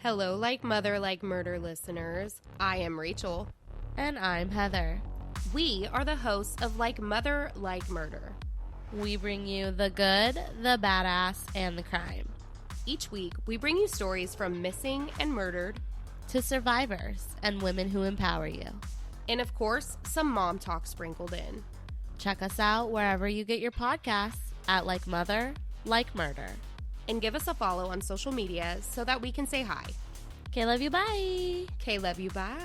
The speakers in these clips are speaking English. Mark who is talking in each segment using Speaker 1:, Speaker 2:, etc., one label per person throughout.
Speaker 1: Hello, like mother, like murder listeners. I am Rachel.
Speaker 2: And I'm Heather.
Speaker 1: We are the hosts of Like Mother, Like Murder.
Speaker 2: We bring you the good, the badass, and the crime.
Speaker 1: Each week, we bring you stories from missing and murdered
Speaker 2: to survivors and women who empower you.
Speaker 1: And of course, some mom talk sprinkled in.
Speaker 2: Check us out wherever you get your podcasts at Like Mother, Like Murder.
Speaker 1: And give us a follow on social media so that we can say hi.
Speaker 2: Okay, love you, bye.
Speaker 1: Okay, love you, bye.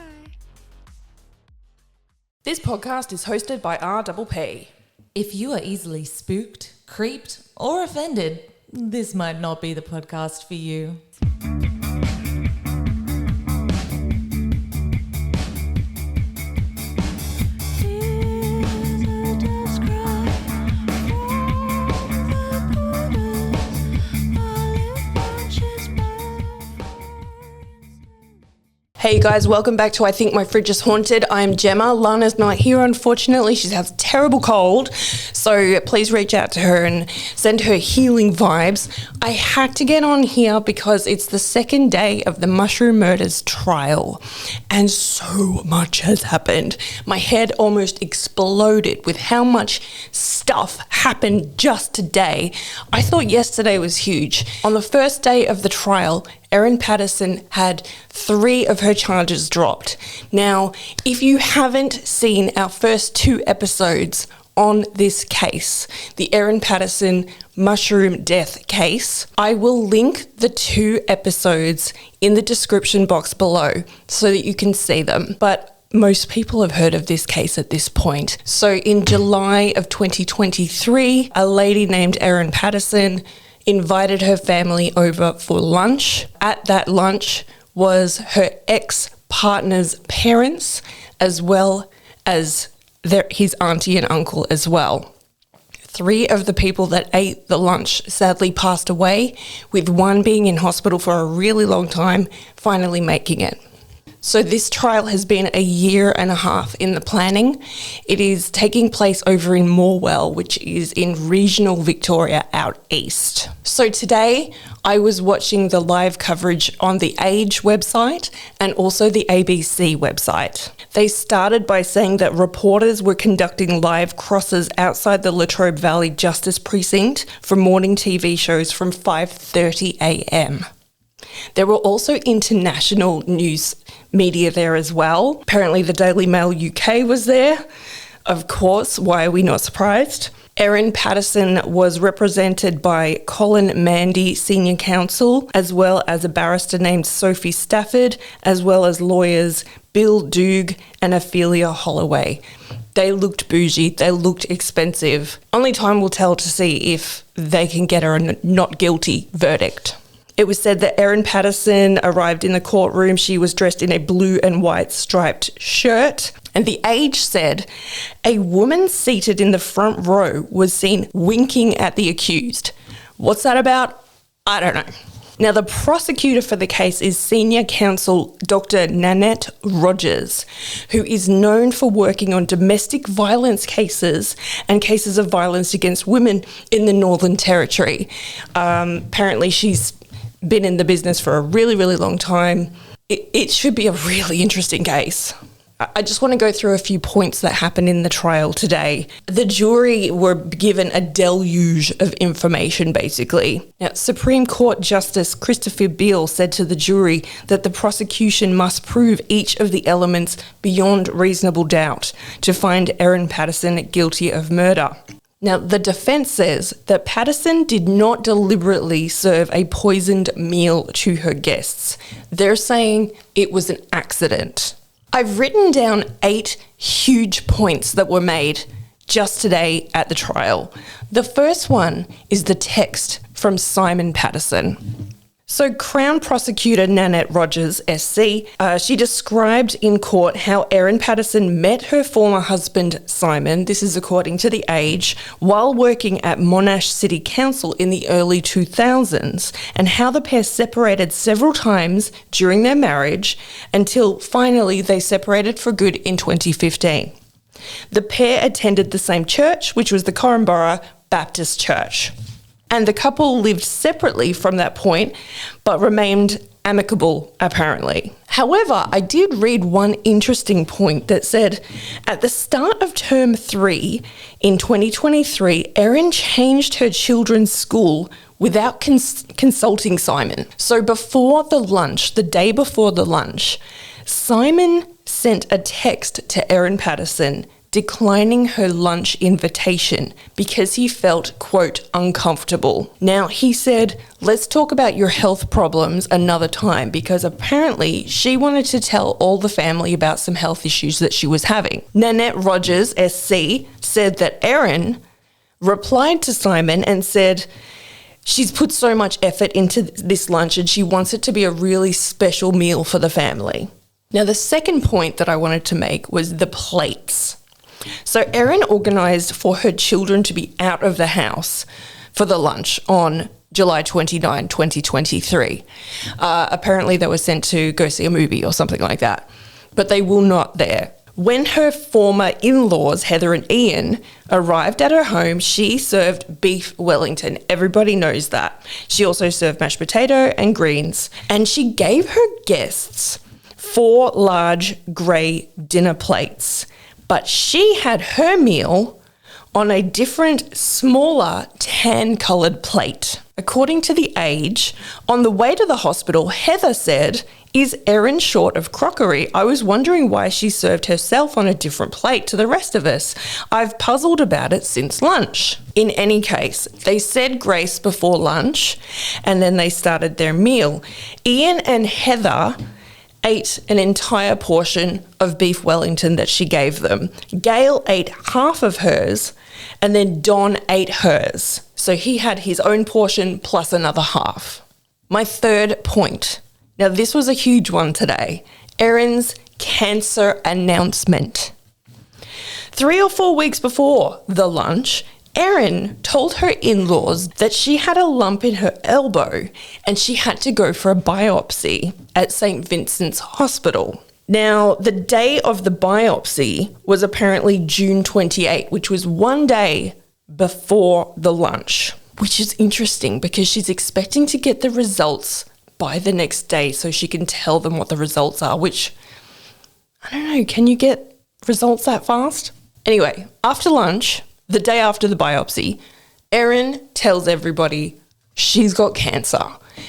Speaker 3: This podcast is hosted by RPP.
Speaker 4: If you are easily spooked, creeped, or offended, this might not be the podcast for you.
Speaker 3: Hey guys, welcome back to I Think My Fridge is Haunted. I'm Gemma. Lana's not here, unfortunately. She has a terrible cold, so please reach out to her and send her healing vibes. I had to get on here because it's the second day of the mushroom murders trial, and so much has happened. My head almost exploded with how much stuff happened just today. I thought yesterday was huge. On the first day of the trial, Erin Patterson had 3 of her charges dropped. Now, if you haven't seen our first 2 episodes on this case, the Erin Patterson mushroom death case, I will link the 2 episodes in the description box below so that you can see them. But most people have heard of this case at this point. So in July of 2023, a lady named Erin Patterson invited her family over for lunch. At that lunch was her ex-partner's parents, as well as his auntie and uncle as well. 3 of the people that ate the lunch sadly passed away, with one being in hospital for a really long time, finally making it. So this trial has been a year and a half in the planning. It is taking place over in Morwell, which is in regional Victoria out east. So today I was watching the live coverage on the Age website and also the ABC website. They started by saying that reporters were conducting live crosses outside the Latrobe Valley Justice Precinct for morning TV shows from 5:30 a.m. There were also international news media there as well. Apparently the Daily Mail UK was there. Of course, why are we not surprised? Erin Patterson was represented by Colin Mandy, Senior Counsel, as well as a barrister named Sophie Stafford, as well as lawyers Bill Doog and Ophelia Holloway. They looked bougie, they looked expensive. Only time will tell to see if they can get her a not guilty verdict. It was said that Erin Patterson arrived in the courtroom. She was dressed in a blue and white striped shirt. And the Age said a woman seated in the front row was seen winking at the accused. What's that about? I don't know. Now, the prosecutor for the case is Senior Counsel Dr. Nanette Rogers, who is known for working on domestic violence cases and cases of violence against women in the Northern Territory. Apparently, she's been in the business for a really, really long time. It should be a really interesting case. I just want to go through a few points that happened in the trial today. The jury were given a deluge of information, basically. Now, Supreme Court Justice Christopher Beale said to the jury that the prosecution must prove each of the elements beyond reasonable doubt to find Erin Patterson guilty of murder. Now, the defense says that Patterson did not deliberately serve a poisoned meal to her guests. They're saying it was an accident. I've written down 8 huge points that were made just today at the trial. The first one is the text from Simon Patterson. So Crown Prosecutor Nanette Rogers, SC, she described in court how Erin Patterson met her former husband, Simon, this is according to The Age, while working at Monash City Council in the early 2000s, and how the pair separated several times during their marriage until finally they separated for good in 2015. The pair attended the same church, which was the Corumburra Baptist Church. And the couple lived separately from that point, but remained amicable, apparently. However, I did read one interesting point that said at the start of term 3 in 2023, Erin changed her children's school without consulting Simon. So before the lunch, the day before the lunch, Simon sent a text to Erin Patterson declining her lunch invitation because he felt, quote, uncomfortable. Now, he said, let's talk about your health problems another time, because apparently she wanted to tell all the family about some health issues that she was having. Nanette Rogers, SC, said that Erin replied to Simon and said, she's put so much effort into this lunch and she wants it to be a really special meal for the family. Now, the second point that I wanted to make was the plates. So Erin organised for her children to be out of the house for the lunch on July 29, 2023. Apparently they were sent to go see a movie or something like that, but they were not there. When her former in-laws, Heather and Ian, arrived at her home, she served beef Wellington. Everybody knows that. She also served mashed potato and greens, and she gave her guests 4 large grey dinner plates. But she had her meal on a different, smaller, tan-coloured plate. According to The Age, on the way to the hospital, Heather said, "Is Erin short of crockery? I was wondering why she served herself on a different plate to the rest of us. I've puzzled about it since lunch." In any case, they said grace before lunch and then they started their meal. Ian and Heather ate an entire portion of beef Wellington that she gave them. Gail ate half of hers and then Don ate hers. So he had his own portion plus another half. My third point. Now this was a huge one today. Erin's cancer announcement. 3 or 4 weeks before the lunch, Erin told her in-laws that she had a lump in her elbow and she had to go for a biopsy at St. Vincent's Hospital. Now, the day of the biopsy was apparently June 28, which was one day before the lunch, which is interesting because she's expecting to get the results by the next day so she can tell them what the results are, which, I don't know, can you get results that fast? Anyway, after lunch, the day after the biopsy, Erin tells everybody she's got cancer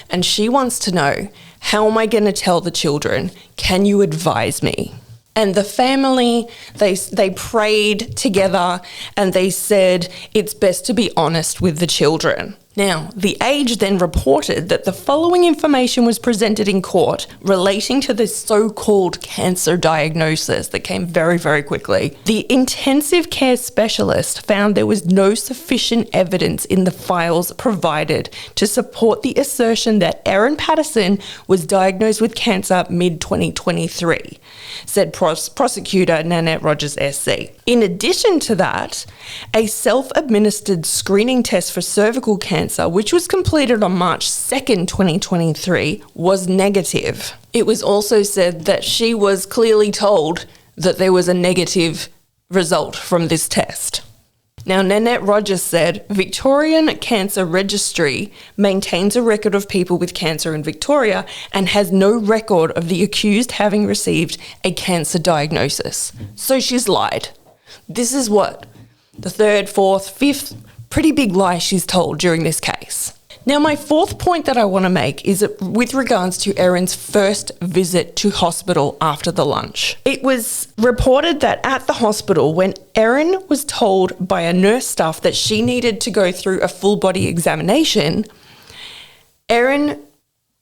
Speaker 3: and she wants to know, how am I going to tell the children? Can you advise me? And the family, they prayed together and they said it's best to be honest with the children. Now, The Age then reported that the following information was presented in court relating to this so-called cancer diagnosis that came very, very quickly. The intensive care specialist found there was no sufficient evidence in the files provided to support the assertion that Erin Patterson was diagnosed with cancer mid-2023, said prosecutor Nanette Rogers SC. In addition to that, a self-administered screening test for cervical cancer, which was completed on March 2nd, 2023, was negative. It was also said that she was clearly told that there was a negative result from this test. Now, Nanette Rogers said, Victorian Cancer Registry maintains a record of people with cancer in Victoria and has no record of the accused having received a cancer diagnosis. So she's lied. This is what? The 3rd, 4th, 5th pretty big lie she's told during this case. Now, my fourth point that I want to make is with regards to Erin's first visit to hospital after the lunch. It was reported that at the hospital, when Erin was told by a nurse staff that she needed to go through a full body examination, Erin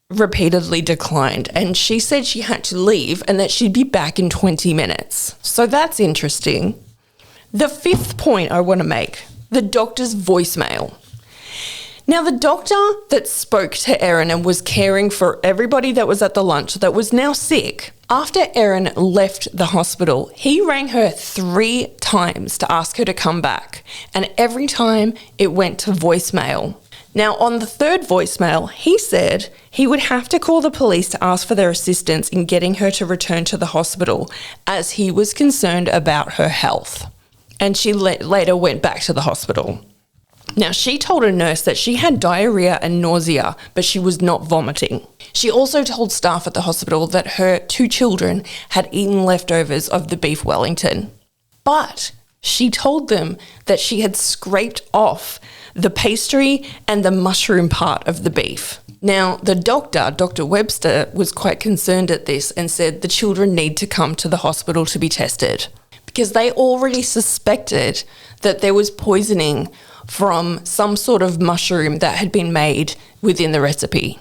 Speaker 3: repeatedly declined and she said she had to leave and that she'd be back in 20 minutes. So that's interesting. The fifth point I want to make, the doctor's voicemail. Now, the doctor that spoke to Erin and was caring for everybody that was at the lunch that was now sick, after Erin left the hospital, he rang her 3 times to ask her to come back. And every time it went to voicemail. Now, on the 3rd voicemail, he said he would have to call the police to ask for their assistance in getting her to return to the hospital as he was concerned about her health. And she later went back to the hospital. Now, she told a nurse that she had diarrhea and nausea, but she was not vomiting. She also told staff at the hospital that her 2 children had eaten leftovers of the beef Wellington. But she told them that she had scraped off the pastry and the mushroom part of the beef. Now, the doctor, Dr. Webster, was quite concerned at this and said the children need to come to the hospital to be tested because they already suspected that there was poisoning from some sort of mushroom that had been made within the recipe.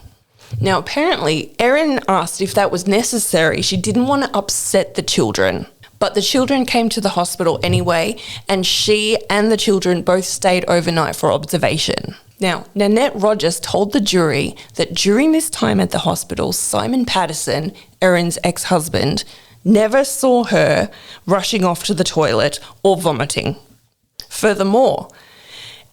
Speaker 3: Now, apparently, Erin asked if that was necessary. She didn't want to upset the children. But the children came to the hospital anyway, and she and the children both stayed overnight for observation. Now, Nanette Rogers told the jury that during this time at the hospital, Simon Patterson, Erin's ex-husband, never saw her rushing off to the toilet or vomiting. Furthermore,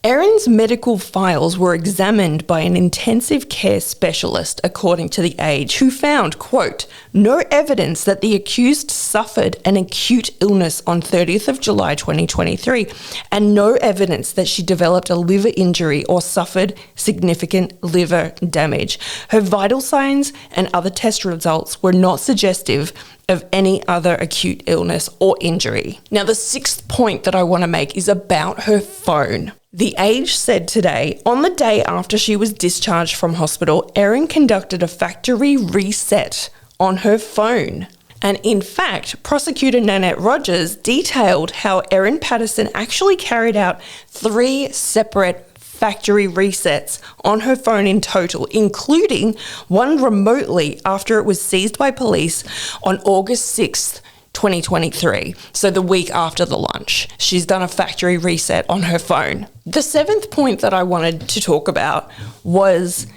Speaker 3: Erin's medical files were examined by an intensive care specialist, according to The Age, who found, quote, no evidence that the accused suffered an acute illness on 30th of July 2023, and no evidence that she developed a liver injury or suffered significant liver damage. Her vital signs and other test results were not suggestive of any other acute illness or injury. Now, the 6th point that I want to make is about her phone. The Age said today, on the day after she was discharged from hospital, Erin conducted a factory reset on her phone. And in fact, prosecutor Nanette Rogers detailed how Erin Patterson actually carried out 3 separate factory resets on her phone in total, including one remotely after it was seized by police on August 6th, 2023, so the week after the lunch. She's done a factory reset on her phone. The 7th point that I wanted to talk about was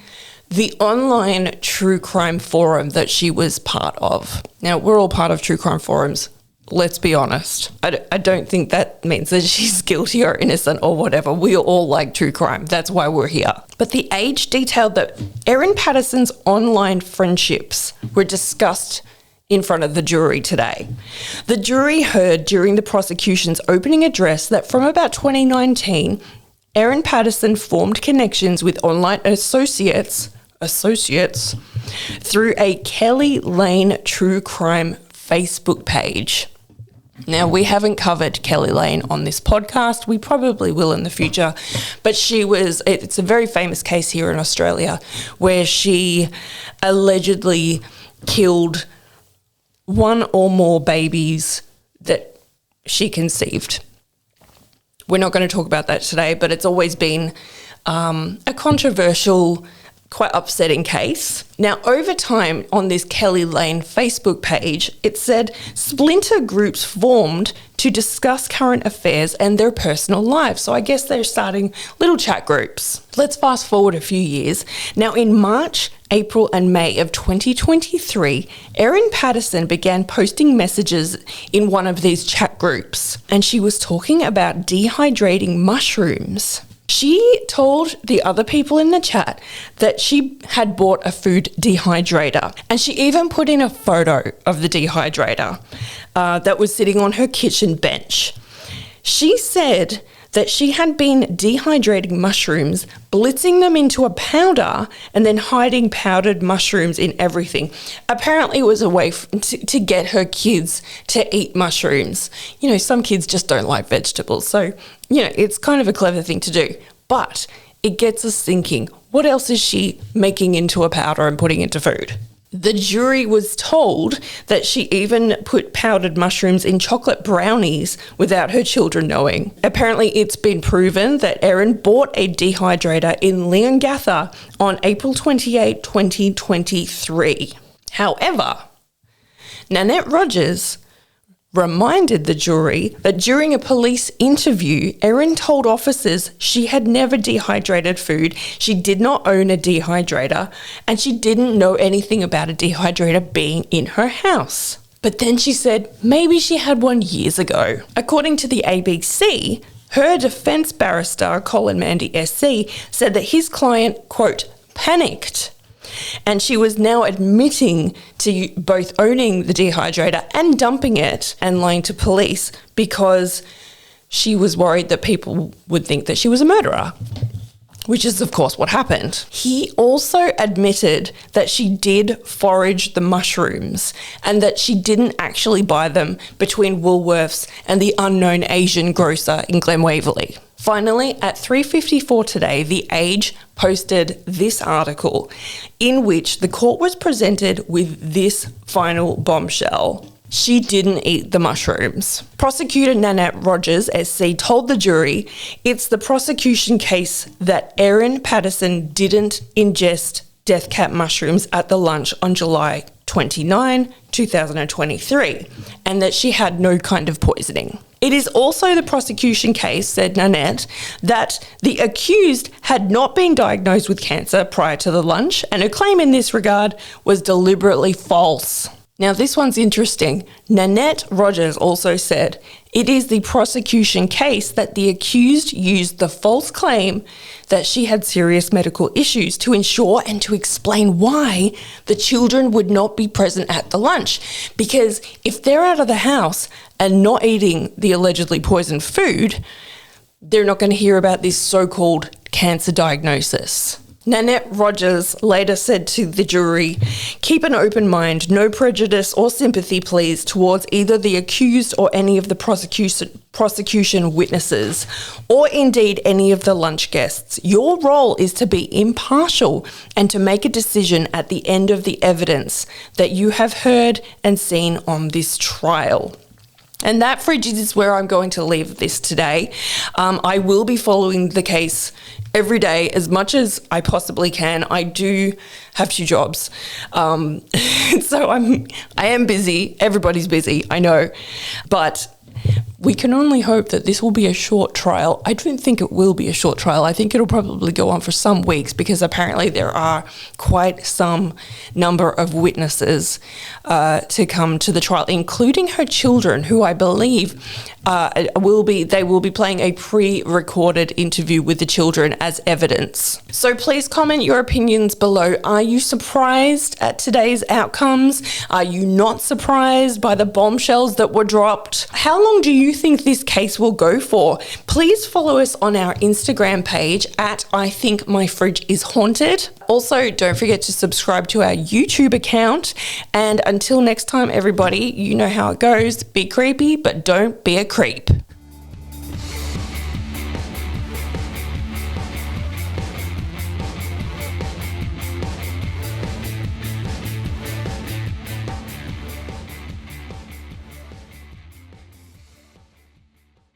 Speaker 3: the online true crime forum that she was part of. Now, we're all part of true crime forums. Let's be honest. I don't think that means that she's guilty or innocent or whatever. We all like true crime. That's why we're here. But The Age detailed that Erin Patterson's online friendships were discussed in front of the jury today. The jury heard during the prosecution's opening address that from about 2019, Erin Patterson formed connections with online associates through a Kelly Lane true crime Facebook page. Now, we haven't covered Kelly Lane on this podcast. We probably will in the future. But it's a very famous case here in Australia where she allegedly killed 1 or more babies that she conceived. We're not going to talk about that today, but it's always been a controversial, quite upsetting case. Now, over time on this Kelly Lane Facebook page, it said splinter groups formed to discuss current affairs and their personal lives. So I guess they're starting little chat groups. Let's fast forward a few years. Now, in March, April and May of 2023, Erin Patterson began posting messages in one of these chat groups, and she was talking about dehydrating mushrooms. She told the other people in the chat that she had bought a food dehydrator, and she even put in a photo of the dehydrator that was sitting on her kitchen bench. She said that she had been dehydrating mushrooms, blitzing them into a powder, and then hiding powdered mushrooms in everything. Apparently it was a way to get her kids to eat mushrooms. You know, some kids just don't like vegetables, so, you know, it's kind of a clever thing to do. But it gets us thinking, what else is she making into a powder and putting into food? The jury was told that she even put powdered mushrooms in chocolate brownies without her children knowing. Apparently, it's been proven that Erin bought a dehydrator in Leongatha on April 28, 2023. However, Nanette Rogers reminded the jury that during a police interview, Erin told officers she had never dehydrated food, she did not own a dehydrator, and she didn't know anything about a dehydrator being in her house. But then she said maybe she had one years ago. According to the ABC, her defense barrister, Colin Mandy SC, said that his client, quote, panicked. And she was now admitting to both owning the dehydrator and dumping it and lying to police because she was worried that people would think that she was a murderer, which is, of course, what happened. He also admitted that she did forage the mushrooms and that she didn't actually buy them between Woolworths and the unknown Asian grocer in Glen Waverley. Finally, at 3:54 today, The Age posted this article in which the court was presented with this final bombshell. She didn't eat the mushrooms. Prosecutor Nanette Rogers, SC, told the jury it's the prosecution case that Erin Patterson didn't ingest death cap mushrooms at the lunch on July 29, 2023, and that she had no kind of poisoning. It is also the prosecution case, said Nanette, that the accused had not been diagnosed with cancer prior to the lunch, and her claim in this regard was deliberately false. Now, this one's interesting. Nanette Rogers also said it is the prosecution case that the accused used the false claim that she had serious medical issues to ensure and to explain why the children would not be present at the lunch. Because if they're out of the house and not eating the allegedly poisoned food, they're not going to hear about this so-called cancer diagnosis. Nanette Rogers later said to the jury, keep an open mind, no prejudice or sympathy, please, towards either the accused or any of the prosecution witnesses, or indeed any of the lunch guests. Your role is to be impartial and to make a decision at the end of the evidence that you have heard and seen on this trial. And that, Fridge, is where I'm going to leave this today. I will be following the case every day as much as I possibly can. I do have 2 jobs. So I am busy. Everybody's busy, I know. But we can only hope that this will be a short trial. I don't think it will be a short trial. I think it'll probably go on for some weeks because apparently there are quite some number of witnesses to come to the trial, including her children, who I believe will be playing a pre-recorded interview with the children as evidence. So please comment your opinions below. Are you surprised at today's outcomes? Are you not surprised by the bombshells that were dropped? How long do you think this case will go for? Please follow us on our Instagram page at I Think My Fridge Is Haunted. Also, don't forget to subscribe to our YouTube account. And until next time, everybody, you know how it goes. Be creepy, but don't be a creep.